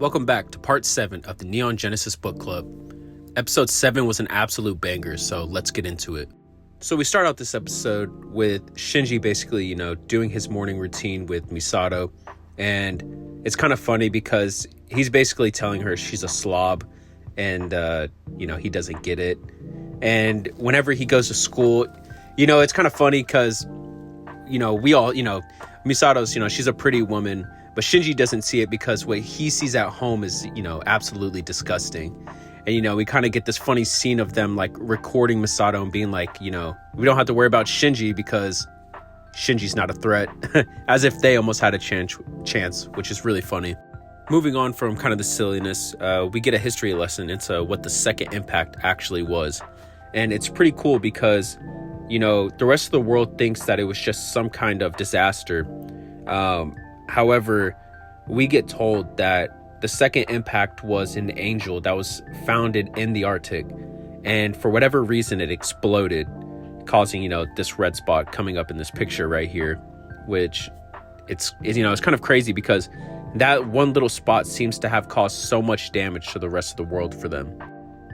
Welcome back to part 7 of the Neon Genesis Book Club. Episode 7 was an absolute banger, so let's get into it. So we start out this episode with Shinji basically, doing his morning routine with Misato. And it's kind of funny because he's basically telling her she's a slob and, he doesn't get it. And whenever he goes to school, it's kind of funny because, we all, Misato's, she's a pretty woman. But Shinji doesn't see it because what he sees at home is, absolutely disgusting. And, we kind of get this funny scene of them like recording Misato and being like, we don't have to worry about Shinji because Shinji's not a threat. As if they almost had a chance, which is really funny. Moving on from kind of the silliness, we get a history lesson into what the second impact actually was. And it's pretty cool because, the rest of the world thinks that it was just some kind of disaster. However, we get told that the second impact was an angel that was founded in the Arctic. And for whatever reason, it exploded, causing, this red spot coming up in this picture right here, which it's kind of crazy because that one little spot seems to have caused so much damage to the rest of the world for them.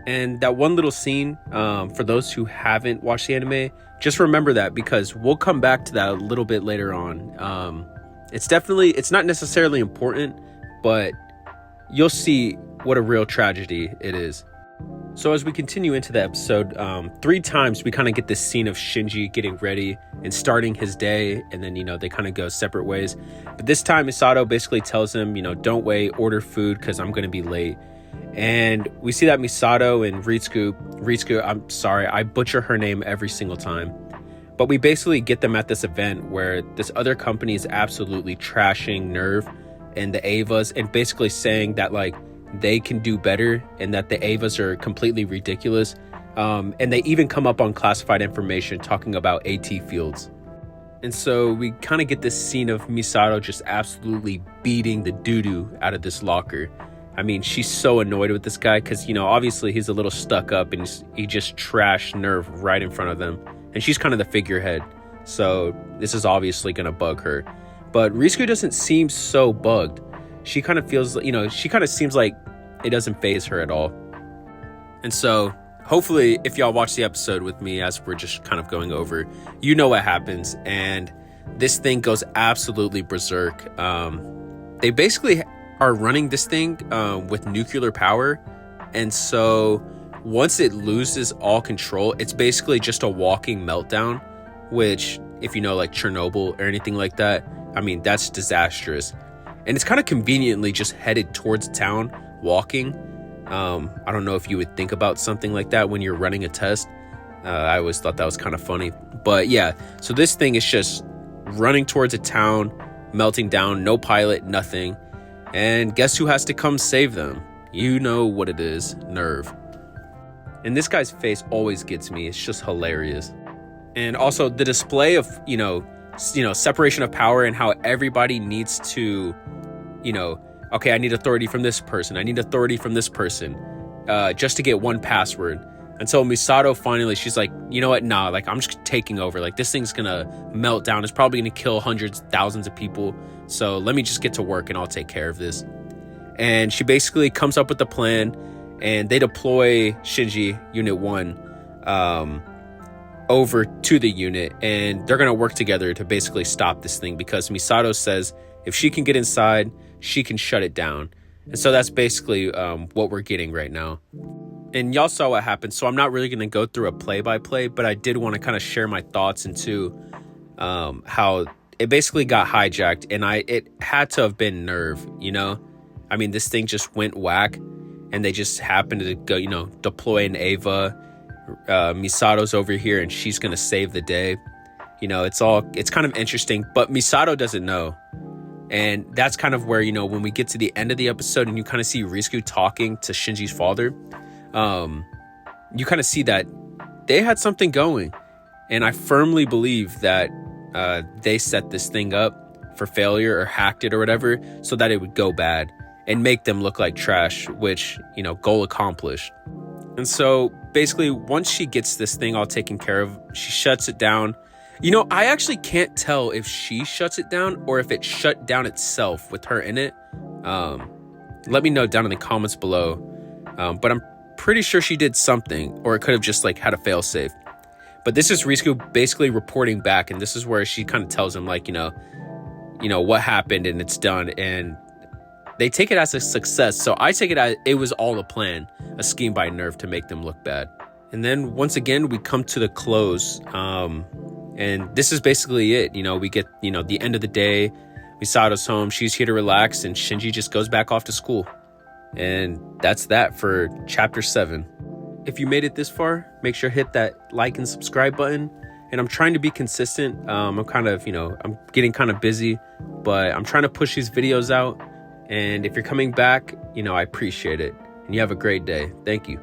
And that one little scene, for those who haven't watched the anime, just remember that because we'll come back to that a little bit later on. It's not necessarily important, but you'll see what a real tragedy it is. So as we continue into the episode, 3 times we kind of get this scene of Shinji getting ready and starting his day, and then, they kind of go separate ways. But this time Misato basically tells him, don't wait, order food because I'm going to be late. And we see that Misato and Ritsuko, I'm sorry, I butcher her name every single time. But we basically get them at this event where this other company is absolutely trashing NERV and the Evas and basically saying that they can do better and that the Evas are completely ridiculous. And they even come up on classified information talking about AT fields. And so we kind of get this scene of Misato just absolutely beating the doo-doo out of this locker. I mean, she's so annoyed with this guy because, obviously he's a little stuck up and he just trashed NERV right in front of them. And she's kind of the figurehead, so this is obviously going to bug her. But Ritsuko doesn't seem so bugged. She kind of feels, she kind of seems like it doesn't faze her at all. And so, hopefully, if y'all watch the episode with me as we're just kind of going over, you know what happens. And this thing goes absolutely berserk. They basically are running this thing with nuclear power. And so once it loses all control, it's basically just a walking meltdown, which if like Chernobyl or anything like that, I mean, that's disastrous. And it's kind of conveniently just headed towards town walking. I don't know if you would think about something like that when you're running a test. I always thought that was kind of funny. But yeah, so this thing is just running towards a town, melting down, no pilot, nothing. And guess who has to come save them? You know what it is, NERV. And this guy's face always gets me. It's just hilarious. And also the display of, separation of power and how everybody needs to, okay, I need authority from this person. I need authority from this person, just to get one password. Until Misato finally, she's like, you know what? Nah, I'm just taking over. This thing's going to melt down. It's probably going to kill hundreds, thousands of people. So let me just get to work and I'll take care of this. And she basically comes up with the plan. And they deploy Shinji, Unit 1, over to the unit. And they're going to work together to basically stop this thing. Because Misato says if she can get inside, she can shut it down. And so that's basically what we're getting right now. And y'all saw what happened. So I'm not really going to go through a play-by-play. But I did want to kind of share my thoughts into how it basically got hijacked. And it had to have been NERV, I mean, this thing just went whack. And they just happened to go, deploy an Eva. Misato's over here and she's going to save the day. It's kind of interesting, but Misato doesn't know. And that's kind of where, when we get to the end of the episode and you kind of see Ritsuko talking to Shinji's father, you kind of see that they had something going. And I firmly believe that they set this thing up for failure or hacked it or whatever so that it would go bad. And make them look like trash, which, goal accomplished. And so basically, once she gets this thing all taken care of, she shuts it down. I actually can't tell if she shuts it down or if it shut down itself with her in it. Let me know down in the comments below. But I'm pretty sure she did something, or it could have just like had a failsafe. But this is Rizku basically reporting back, and this is where she kind of tells him like, you know what happened and it's done, and they take it as a success. So I take it as it was all a plan, a scheme by Nerve to make them look bad. And then once again, we come to the close. And this is basically it. We get, the end of the day. Misato's home. She's here to relax, and Shinji just goes back off to school. And that's that for chapter 7. If you made it this far, make sure to hit that like and subscribe button. And I'm trying to be consistent. I'm kind of, I'm getting kind of busy, but I'm trying to push these videos out. And if you're coming back, I appreciate it. And you have a great day. Thank you.